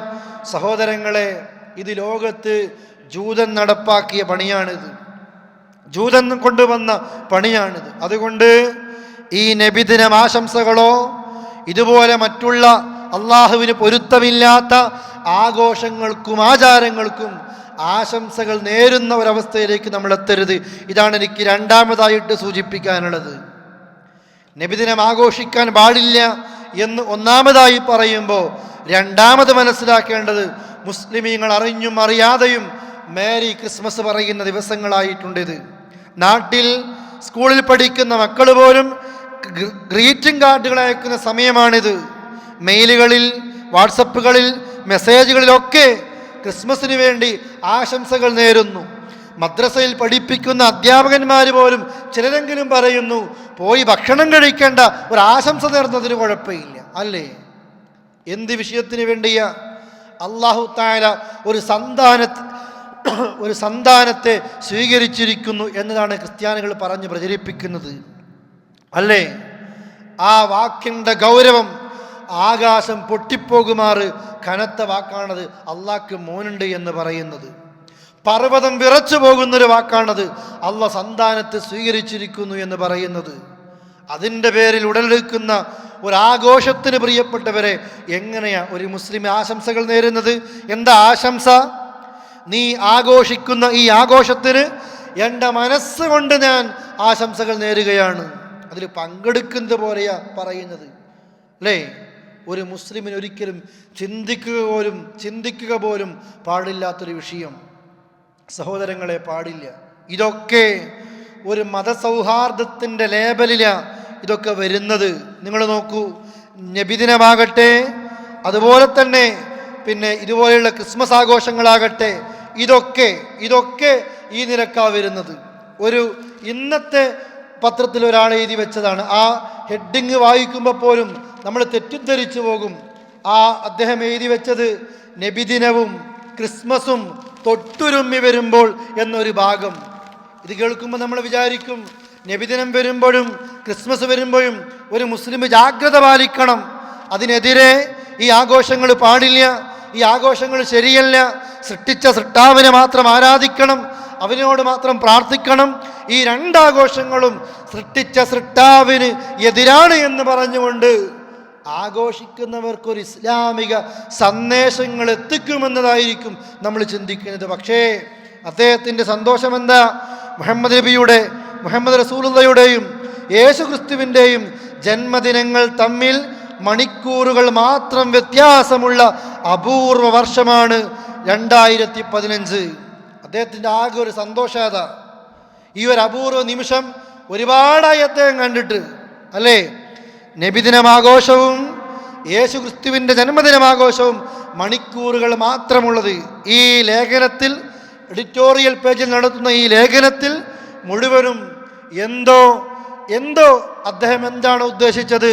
സഹോദരങ്ങളെ, ഇത് ലോകത്ത് ജൂതൻ നടപ്പാക്കിയ പണിയാണിത്, ജൂതൻ കൊണ്ടുവന്ന പണിയാണിത്. അതുകൊണ്ട് ഈ നബിദിനം ആശംസകളോ ഇതുപോലെ മറ്റുള്ള അള്ളാഹുവിന് പൊരുത്തമില്ലാത്ത ആഘോഷങ്ങൾക്കും ആചാരങ്ങൾക്കും ആശംസകൾ നേരുന്ന ഒരവസ്ഥയിലേക്ക് നമ്മൾ എത്തരുത്. ഇതാണ് എനിക്ക് രണ്ടാമതായിട്ട് സൂചിപ്പിക്കാനുള്ളത്. നബിദിനം ആഘോഷിക്കാൻ പാടില്ല എന്ന് ഒന്നാമതായി പറയുമ്പോൾ രണ്ടാമത് മനസ്സിലാക്കേണ്ടത്, മുസ്ലിമീങ്ങൾ അറിഞ്ഞും അറിയാതെയും മേരി ക്രിസ്മസ് പറയുന്ന ദിവസങ്ങളായിട്ടുണ്ട് ഇത്. നാട്ടിൽ സ്കൂളിൽ പഠിക്കുന്ന മക്കൾ പോലും ഗ്രീറ്റിംഗ് കാർഡുകൾ അയക്കുന്ന സമയമാണിത്. മെയിലുകളിൽ, വാട്സപ്പുകളിൽ, മെസ്സേജുകളിലൊക്കെ ക്രിസ്മസിന് വേണ്ടി ആശംസകൾ നേരുന്നു. മദ്രസയിൽ പഠിപ്പിക്കുന്ന അധ്യാപകന്മാർ പോലും ചിലരെങ്കിലും പറയുന്നു, പോയി ഭക്ഷണം കഴിക്കേണ്ട, ഒരു ആശംസ നേർന്നതിന് കുഴപ്പമില്ല അല്ലേ? എന്ത് വിഷയത്തിന് വേണ്ടിയാ? അല്ലാഹു തആല ഒരു സന്താനത്തെ സ്വീകരിച്ചിരിക്കുന്നു എന്നതാണ് ക്രിസ്ത്യാനികൾ പറഞ്ഞ് പ്രചരിപ്പിക്കുന്നത് അല്ലേ? ആ വാക്കിൻ്റെ ഗൗരവം ആകാശം പൊട്ടിപ്പോകുമാറ് കനത്ത വാക്കാണത്. അള്ളാഹ്ക്ക് മോനുണ്ട് എന്ന് പറയുന്നത് പർവ്വതം വിറച്ചു പോകുന്നൊരു വാക്കാണത്. അള്ളാഹ് സന്താനത്തെ സ്വീകരിച്ചിരിക്കുന്നു എന്ന് പറയുന്നത്. അതിൻ്റെ പേരിൽ ഉടലെടുക്കുന്ന ഒരാഘോഷത്തിന് പ്രിയപ്പെട്ടവരെ എങ്ങനെയാ ഒരു മുസ്ലിം ആശംസകൾ നേരുന്നത്? എന്താ ആശംസ? നീ ആഘോഷിക്കുന്ന ഈ ആഘോഷത്തിന് എൻ്റെ മനസ്സുകൊണ്ട് ഞാൻ ആശംസകൾ നേരുകയാണ്. അതിൽ പങ്കെടുക്കുന്നത് പോലെയാ പറയുന്നത് അല്ലേ? ഒരു മുസ്ലിമിന് ഒരിക്കലും ചിന്തിക്കുക പോലും പാടില്ലാത്തൊരു വിഷയം സഹോദരങ്ങളെ, പാടില്ല. ഇതൊക്കെ ഒരു മതസൗഹാർദ്ദത്തിൻ്റെ ലേബലിലാണ് ഇതൊക്കെ വരുന്നത്. നിങ്ങൾ നോക്കൂ, നബിദിനമാകട്ടെ, അതുപോലെ തന്നെ പിന്നെ ഇതുപോലെയുള്ള ക്രിസ്മസ് ആഘോഷങ്ങളാകട്ടെ, ഇതൊക്കെ ഈ നിലക്കാണ് വരുന്നത്. ഒരു ഇന്നത്തെ പത്രത്തിൽ ഒരാൾ എഴുതി വെച്ചതാണ്. ആ ഹെഡിങ് വായിക്കുമ്പോൾ പോലും നമ്മൾ തെറ്റിദ്ധരിച്ചു പോകും. അദ്ദേഹം എഴുതി വെച്ചത് നബിദിനവും ക്രിസ്മസും തൊട്ടുരുമ്മി വരുമ്പോൾ എന്നൊരു ഭാഗം. ഇത് കേൾക്കുമ്പോൾ നമ്മൾ വിചാരിക്കും, നബിദിനം വരുമ്പോഴും ക്രിസ്മസ് വരുമ്പോഴും ഒരു മുസ്ലിം ജാഗ്രത പാലിക്കണം. അതിനെതിരെ ഈ ആഘോഷങ്ങൾ പാടില്ല, ഈ ആഘോഷങ്ങൾ ശരിയല്ല, സൃഷ്ടിച്ച സൃഷ്ടാവിനെ മാത്രം ആരാധിക്കണം, അവനോട് മാത്രം പ്രാർത്ഥിക്കണം. ഈ രണ്ടാഘോഷങ്ങളും സൃഷ്ടിച്ച സൃഷ്ടാവിന് എതിരാണ് എന്ന് പറഞ്ഞുകൊണ്ട് ആഘോഷിക്കുന്നവർക്കൊരു ഇസ്ലാമിക സന്ദേശങ്ങൾ എത്തിക്കുമെന്നതായിരിക്കും നമ്മൾ ചിന്തിക്കുന്നത്. പക്ഷേ അദ്ദേഹത്തിൻ്റെ സന്തോഷം എന്താ? മുഹമ്മദ് റസൂലുള്ളയുടെയും യേശു ക്രിസ്തുവിൻ്റെയും ജന്മദിനങ്ങൾ തമ്മിൽ മണിക്കൂറുകൾ മാത്രം വ്യത്യാസമുള്ള അപൂർവ വർഷമാണ് 2015. അദ്ദേഹത്തിൻ്റെ ആകെ ഒരു സന്തോഷത ഈ ഒരു അപൂർവ നിമിഷം. ഒരുപാടായി അദ്ദേഹം കണ്ടിട്ട് അല്ലേ? നബിദിനമാഘോഷവും യേശു ക്രിസ്തുവിൻ്റെ ജന്മദിനമാഘോഷവും മണിക്കൂറുകൾ മാത്രമുള്ളത്. ഈ ലേഖനത്തിൽ, എഡിറ്റോറിയൽ പേജിൽ നടത്തുന്ന ഈ ലേഖനത്തിൽ മുഴുവനും എന്തോ അദ്ദേഹം എന്താണ് ഉദ്ദേശിച്ചത്?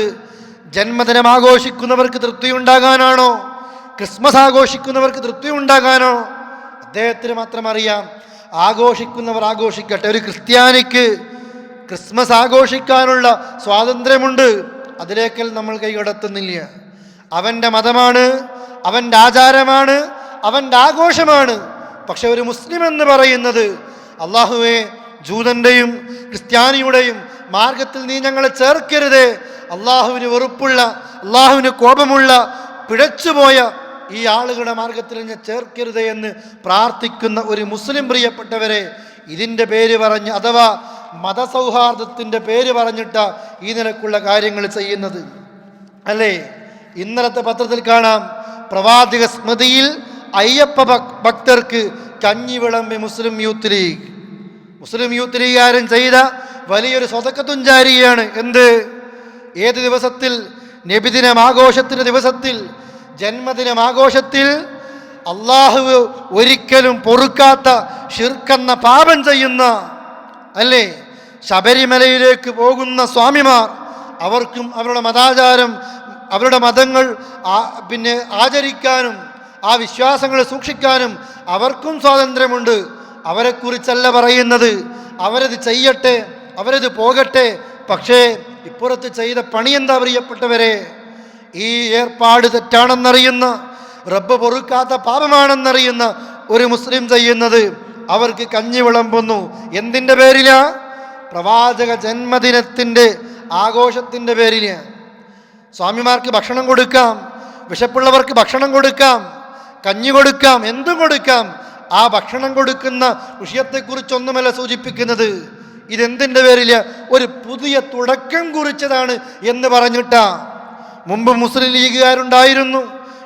ജന്മദിനം ആഘോഷിക്കുന്നവർക്ക് തൃപ്തിയുണ്ടാകാനാണോ? ക്രിസ്മസ് ആഘോഷിക്കുന്നവർക്ക് തൃപ്തിയുണ്ടാകാനോ? അദ്ദേഹത്തിന് മാത്രം അറിയാം. ആഘോഷിക്കുന്നവർ ആഘോഷിക്കട്ടെ. ഒരു ക്രിസ്ത്യാനിക്ക് ക്രിസ്മസ് ആഘോഷിക്കാനുള്ള സ്വാതന്ത്ര്യമുണ്ട്. അതിലേക്കൽ നമ്മൾ കൈകടത്തുന്നില്ല. അവൻ്റെ മതമാണ്, അവൻ്റെ ആചാരമാണ്, അവൻ്റെ ആഘോഷമാണ്. പക്ഷെ ഒരു മുസ്ലിം എന്ന് പറയുന്നത്, അള്ളാഹുവേ, ജൂതൻ്റെയും ക്രിസ്ത്യാനിയുടെയും മാർഗത്തിൽ നീ ഞങ്ങളെ ചേർക്കരുതേ, അള്ളാഹുവിന് വെറുപ്പുള്ള, അള്ളാഹുവിന് കോപമുള്ള, പിഴച്ചുപോയ ഈ ആളുകളുടെ മാർഗത്തിൽ ഞാൻ ചേർക്കരുതേ എന്ന് പ്രാർത്ഥിക്കുന്ന ഒരു മുസ്ലിം പ്രിയപ്പെട്ടവരെ ഇതിൻ്റെ പേര് പറഞ്ഞ്, അഥവാ മതസൗഹാർദ്ദത്തിൻ്റെ പേര് പറഞ്ഞിട്ടാ ഈ നിലക്കുള്ള കാര്യങ്ങൾ ചെയ്യുന്നത് അല്ലേ? ഇന്നലത്തെ പത്രത്തിൽ കാണാം, പ്രവാചക സ്മൃതിയിൽ അയ്യപ്പ ഭക്തർക്ക് കഞ്ഞി വിളമ്പി മുസ്ലിം യൂത്ത് ലീഗുകാരൻ ചെയ്ത വലിയൊരു സ്വതക്കത്തും ജാരിയാണ്. ഏത് ദിവസത്തിൽ? നബിദിനം ആഘോഷത്തിൻ്റെ ദിവസത്തിൽ, ജന്മദിനം ആഘോഷത്തിൽ അള്ളാഹു ഒരിക്കലും പൊറുക്കാത്ത ഷിർക്കെന്ന പാപം ചെയ്യുന്ന അല്ലേ? ശബരിമലയിലേക്ക് പോകുന്ന സ്വാമിമാർ, അവർക്കും അവരുടെ മതാചാരം, അവരുടെ മതങ്ങൾ ആചരിക്കാനും ആ വിശ്വാസങ്ങളെ സൂക്ഷിക്കാനും അവർക്കും സ്വാതന്ത്ര്യമുണ്ട്. അവരെക്കുറിച്ചല്ല പറയുന്നത്. അവരത് ചെയ്യട്ടെ, അവരത് പോകട്ടെ. പക്ഷേ ഇപ്പുറത്ത് ചെയ്ത പണി എന്താ പ്രിയപ്പെട്ടവരെ? ഈ ഏർപ്പാട് തെറ്റാണെന്നറിയുന്ന, റബ്ബ് പൊറുക്കാത്ത പാപമാണെന്നറിയുന്ന ഒരു മുസ്ലിം ചെയ്യുന്നത്, അവർക്ക് കഞ്ഞി വിളമ്പുന്നു. എന്തിൻ്റെ പേരിലാ? പ്രവാചക ജന്മദിനത്തിൻ്റെ ആഘോഷത്തിൻ്റെ പേരില്. സ്വാമിമാർക്ക് ഭക്ഷണം കൊടുക്കാം, വിശപ്പുള്ളവർക്ക് ഭക്ഷണം കൊടുക്കാം, കഞ്ഞി കൊടുക്കാം, എന്തും കൊടുക്കാം. ആ ഭക്ഷണം കൊടുക്കുന്ന വിഷയത്തെക്കുറിച്ചൊന്നുമല്ല സൂചിപ്പിക്കുന്നത്. ഇതെന്തിൻ്റെ പേരില്? ഒരു പുതിയ തുടക്കം കുറിച്ചതാണ് എന്ന് പറഞ്ഞിട്ടാ. മുമ്പ് മുസ്ലിം ലീഗുകാരുണ്ടായിരുന്നു,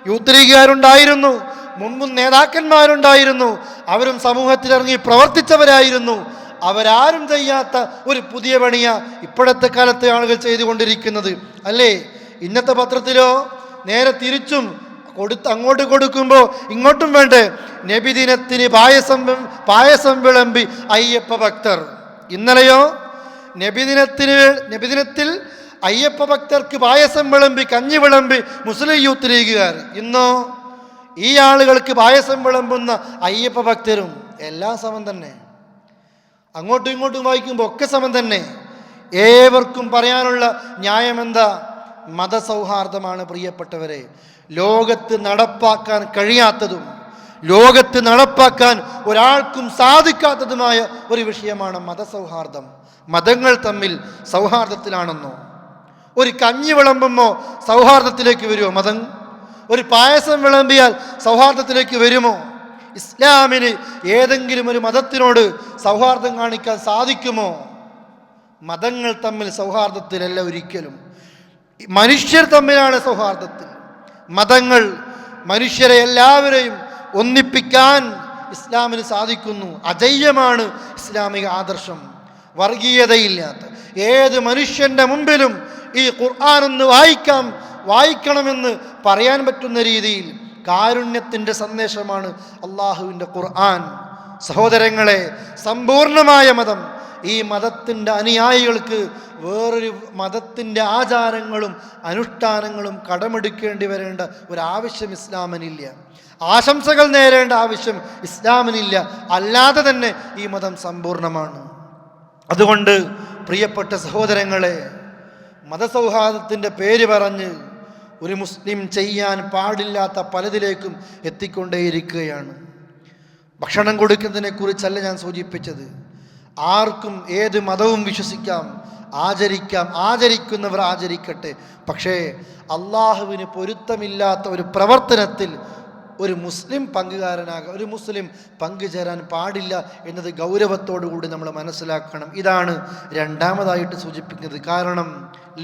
യൂത്ത് ലീഗുകാരുണ്ടായിരുന്നു, മുമ്പും നേതാക്കന്മാരുണ്ടായിരുന്നു. അവരും സമൂഹത്തിലിറങ്ങി പ്രവർത്തിച്ചവരായിരുന്നു. അവരാരും ചെയ്യാത്ത ഒരു പുതിയ പണിയാ ഇപ്പോഴത്തെ കാലത്തെ ആളുകൾ ചെയ്തുകൊണ്ടിരിക്കുന്നത്, അല്ലേ? ഇന്നത്തെ പത്രത്തിലോ നേരെ തിരിച്ചും അങ്ങോട്ട് കൊടുക്കുമ്പോൾ ഇങ്ങോട്ടും വേണ്ടേ? നബിദിനത്തിന് പായസം വിളമ്പി അയ്യപ്പ ഭക്തർ. ഇന്നലെയോ നബിദിനത്തിൽ അയ്യപ്പ ഭക്തർക്ക് പായസം വിളമ്പി, കഞ്ഞി വിളമ്പി മുസ്ലിം യൂത്ത് ലീഗുകാർ. ഇന്നോ ഈ ആളുകൾക്ക് പായസം വിളമ്പുന്ന അയ്യപ്പ ഭക്തരും എല്ലാം സമം തന്നെ. അങ്ങോട്ടും ഇങ്ങോട്ടും വായിക്കുമ്പോൾ ഒക്കെ സമം തന്നെ. ഏവർക്കും പറയാനുള്ള ന്യായമെന്താ? മതസൗഹാർദ്ദമാണ് പ്രിയപ്പെട്ടവരെ. ലോകത്ത് നടപ്പാക്കാൻ കഴിയാത്തതും ലോകത്ത് നടപ്പാക്കാൻ ഒരാൾക്കും സാധിക്കാത്തതുമായ ഒരു വിഷയമാണ് മതസൗഹാർദ്ദം. മതങ്ങൾ തമ്മിൽ സൗഹാർദ്ദത്തിലാണെന്നോ? ഒരു കഞ്ഞി വിളമ്പുമ്പോൾ സൗഹാർദ്ദത്തിലേക്ക് വരുമോ മതം? ഒരു പായസം വിളമ്പിയാൽ സൗഹാർദ്ദത്തിലേക്ക് വരുമോ? ഇസ്ലാമിന് ഏതെങ്കിലും ഒരു മതത്തിനോട് സൗഹാർദ്ദം കാണിക്കാൻ സാധിക്കുമോ? മതങ്ങൾ തമ്മിൽ സൗഹാർദ്ദത്തിലല്ല ഒരിക്കലും. മനുഷ്യർ തമ്മിലാണ് സൗഹാർദ്ദത്തിൽ. മതങ്ങൾ മനുഷ്യരെ എല്ലാവരെയും ഒന്നിപ്പിക്കാൻ ഇസ്ലാമിന് സാധിക്കുന്നു. അജയ്യമാണ് ഇസ്ലാമിക ആദർശം. വർഗീയതയില്ലാത്ത ഏത് മനുഷ്യൻ്റെ മുമ്പിലും ഈ ഖുർആൻ ഒന്ന് വായിക്കണമെന്ന് പറയാൻ പറ്റുന്ന രീതിയിൽ കാരുണ്യത്തിൻ്റെ സന്ദേശമാണ് അള്ളാഹുവിൻ്റെ ഖുർആൻ. സഹോദരങ്ങളെ, സമ്പൂർണമായ മതം, ഈ മതത്തിൻ്റെ അനുയായികൾക്ക് വേറൊരു മതത്തിൻ്റെ ആചാരങ്ങളും അനുഷ്ഠാനങ്ങളും കടമെടുക്കേണ്ടി വരേണ്ട ഒരാവശ്യം ഇസ്ലാമിനില്ല. ആശംസകൾ നേരേണ്ട ആവശ്യം ഇസ്ലാമിനില്ല. അല്ലാതെ തന്നെ ഈ മതം സമ്പൂർണമാണ്. അതുകൊണ്ട് പ്രിയപ്പെട്ട സഹോദരങ്ങളെ, മതസൗഹാർദ്ദത്തിൻ്റെ പേര് പറഞ്ഞ് ഒരു മുസ്ലിം ചെയ്യാൻ പാടില്ലാത്ത പലതിലേക്കും എത്തിക്കൊണ്ടേയിരിക്കുകയാണ്. ഭക്ഷണം കൊടുക്കുന്നതിനെ കുറിച്ചല്ല ഞാൻ സൂചിപ്പിച്ചത്. ആർക്കും ഏത് മതവും വിശ്വസിക്കാം, ആചരിക്കാം, ആചരിക്കുന്നവർ ആചരിക്കട്ടെ. പക്ഷേ അള്ളാഹുവിന് പൊരുത്തമില്ലാത്ത ഒരു പ്രവർത്തനത്തിൽ ഒരു മുസ്ലിം ഒരു മുസ്ലിം പങ്കുചേരാൻ പാടില്ല എന്നത് ഗൗരവത്തോടുകൂടി നമ്മൾ മനസ്സിലാക്കണം. ഇതാണ് രണ്ടാമതായിട്ട് സൂചിപ്പിക്കുന്നത്. കാരണം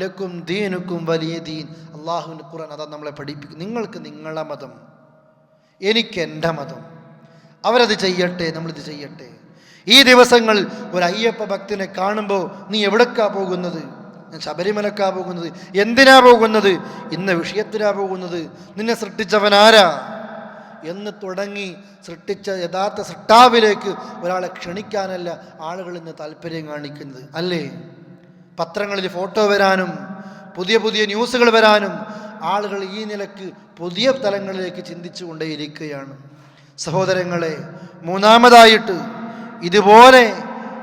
ലക്കും ദീനുക്കും വലിയ ദീൻ, അള്ളാഹുവിൻ്റെ ഖുർആൻ അതാ നമ്മളെ പഠിപ്പിക്കും. നിങ്ങൾക്ക് നിങ്ങളുടെ മതം, എനിക്ക് എൻ്റെ മതം. അവരത് ചെയ്യട്ടെ, നമ്മളിത് ചെയ്യട്ടെ. ഈ ദിവസങ്ങൾ ഒരു അയ്യപ്പ ഭക്തനെ കാണുമ്പോൾ നീ എവിടേക്കാ പോകുന്നത്? ഞാൻ ശബരിമലക്കാ പോകുന്നത്. എന്തിനാ പോകുന്നത്? ഇന്ന വിഷയത്തിനാ പോകുന്നത്. നിന്നെ സൃഷ്ടിച്ചവനാരാ എന്ന് തുടങ്ങി സൃഷ്ടിച്ച യഥാർത്ഥ സൃഷ്ടാവിലേക്ക് ഒരാളെ ക്ഷണിക്കാനല്ല ആളുകൾ ഇന്ന് താല്പര്യം കാണിക്കുന്നത്, അല്ലേ? പത്രങ്ങളിൽ ഫോട്ടോ വരാനും പുതിയ പുതിയ ന്യൂസുകൾ വരാനും ആളുകൾ ഈ നിലക്ക് പുതിയ തലങ്ങളിലേക്ക് ചിന്തിച്ചു കൊണ്ടേയിരിക്കുകയാണ്. സഹോദരങ്ങളെ, മൂന്നാമതായിട്ട് ഇതുപോലെ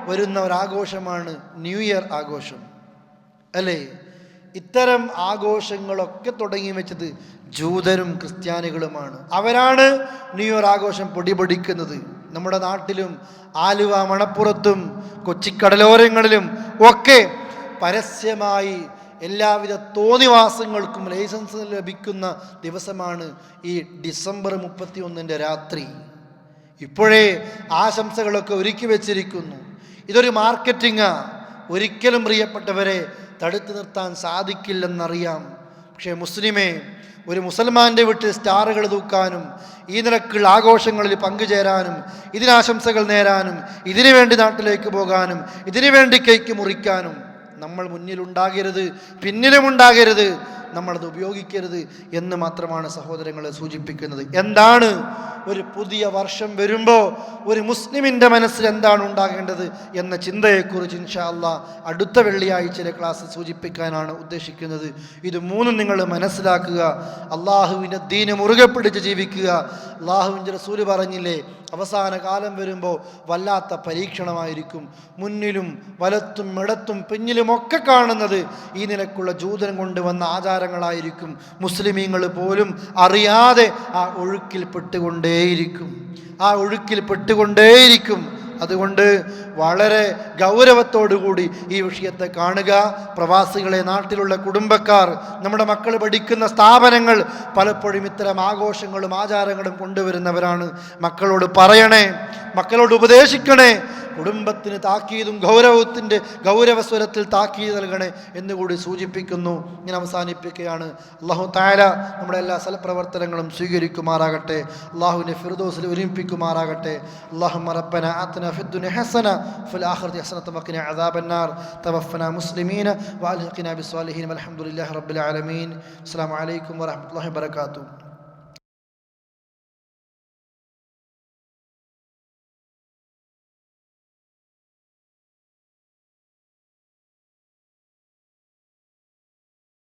വരുന്ന ഒരാഘോഷമാണ് ന്യൂ ഇയർ ആഘോഷം, അല്ലേ? ഇത്തരം ആഘോഷങ്ങളൊക്കെ തുടങ്ങി വെച്ചത് ജൂതരും ക്രിസ്ത്യാനികളുമാണ്. അവരാണ് ന്യൂ ഇയർ ആഘോഷം പൊടിപൊടിക്കുന്നത്. നമ്മുടെ നാട്ടിലും ആലുവ, മണപ്പുറത്തും കൊച്ചിക്കടലോരങ്ങളിലും ഒക്കെ പരസ്യമായി എല്ലാവിധ തോന്നിവാസങ്ങൾക്കും ലൈസൻസ് ലഭിക്കുന്ന ദിവസമാണ് ഈ ഡിസംബർ 31 രാത്രി. ഇപ്പോഴേ ആശംസകളൊക്കെ ഒരുക്കി വെച്ചിരിക്കുന്നു. ഇതൊരു മാർക്കറ്റിംഗാ. ഒരിക്കലും പ്രിയപ്പെട്ടവരെ തടുത്തു നിർത്താൻ സാധിക്കില്ലെന്നറിയാം. പക്ഷേ മുസ്ലിമേ, ഒരു മുസൽമാൻ്റെ വീട്ടിൽ സ്റ്റാറുകൾ തൂക്കാനും ഈ നിലക്കുള്ള ആഘോഷങ്ങളിൽ പങ്കുചേരാനും ഇതിനാശംസകൾ നേരാനും ഇതിനു വേണ്ടി നാട്ടിലേക്ക് പോകാനും ഇതിനു വേണ്ടി കേക്ക് മുറിക്കാനും നമ്മൾ മുന്നിലുണ്ടാകരുത്, പിന്നിലുമുണ്ടാകരുത്. നമ്മളത് ഉപയോഗിക്കരുത് എന്ന് മാത്രമാണ് സഹോദരങ്ങളെ സൂചിപ്പിക്കുന്നത്. എന്താണ് ഒരു പുതിയ വർഷം വരുമ്പോൾ ഒരു മുസ്ലിമിൻ്റെ മനസ്സിൽ എന്താണ് ഉണ്ടാകേണ്ടത് എന്ന ചിന്തയെക്കുറിച്ച് ഇൻഷാ അല്ലാഹ് അടുത്ത വെള്ളിയാഴ്ചയിലെ ക്ലാസ് സൂചിപ്പിക്കാനാണ് ഉദ്ദേശിക്കുന്നത്. ഇത് മൂന്നും നിങ്ങൾ മനസ്സിലാക്കുക. അള്ളാഹുവിൻ്റെ ദീന് മുറുകെ പിടിച്ച് ജീവിക്കുക. അള്ളാഹുവിൻ്റെ റസൂല് പറഞ്ഞില്ലേ, അവസാന കാലം വരുമ്പോൾ വല്ലാത്ത പരീക്ഷണമായിരിക്കും. മുന്നിലും വലത്തും ഇടത്തും പിന്നിലുമൊക്കെ കാണുന്നത് ഈ നിലക്കുള്ള ജൂതൻ കൊണ്ടുവന്ന ആചാരങ്ങളായിരിക്കും. മുസ്ലിമീങ്ങൾ പോലും അറിയാതെ ആ ഒഴുക്കിൽ പെട്ടുകൊണ്ടേയിരിക്കും. അതുകൊണ്ട് വളരെ ഗൗരവത്തോടുകൂടി ഈ വിഷയത്തെ കാണുക. പ്രവാസികളെ, നാട്ടിലുള്ള കുടുംബക്കാർ, നമ്മുടെ മക്കൾ പഠിക്കുന്ന സ്ഥാപനങ്ങൾ പലപ്പോഴും ഇത്തരം ആഘോഷങ്ങളും ആചാരങ്ങളും കൊണ്ടുവരുന്നവരാണ്. മക്കളോട് പറയണേ, മക്കളോട് ഉപദേശിക്കണേ. കുടുംബത്തിന് താക്കീതും ഗൗരവസ്വരത്തിൽ താക്കീത് നൽകണേ എന്നുകൂടി സൂചിപ്പിക്കുന്നു. ഇങ്ങനെ അവസാനിപ്പിക്കുകയാണ്. അല്ലാഹു തആല നമ്മുടെ എല്ലാ സൽപ്രവർത്തനങ്ങളും സ്വീകരിക്കുമാറാകട്ടെ. അല്ലാഹുവിനെ ഫിർദൗസിൽ ഒരുമിപ്പിക്കുമാറാകട്ടെ. അല്ലാഹുമ്മ റബ്ബന ആതിനാ ഫിദ്ദുനിയ ഹസന വഫിൽ ആഖിറതി ഹസനത വഖിനാ അദാബന്നാർ തവഫനാ മുസ്ലിമീന വഅൽഹിഖ്നാ ബിസ്സാലിഹീൻ വൽഹംദുലില്ലാഹി റബ്ബിൽ ആലമീൻ. അസ്സലാമു അലൈക്കും വറഹ്മത്തുള്ളാഹി വബറകാതുഹു.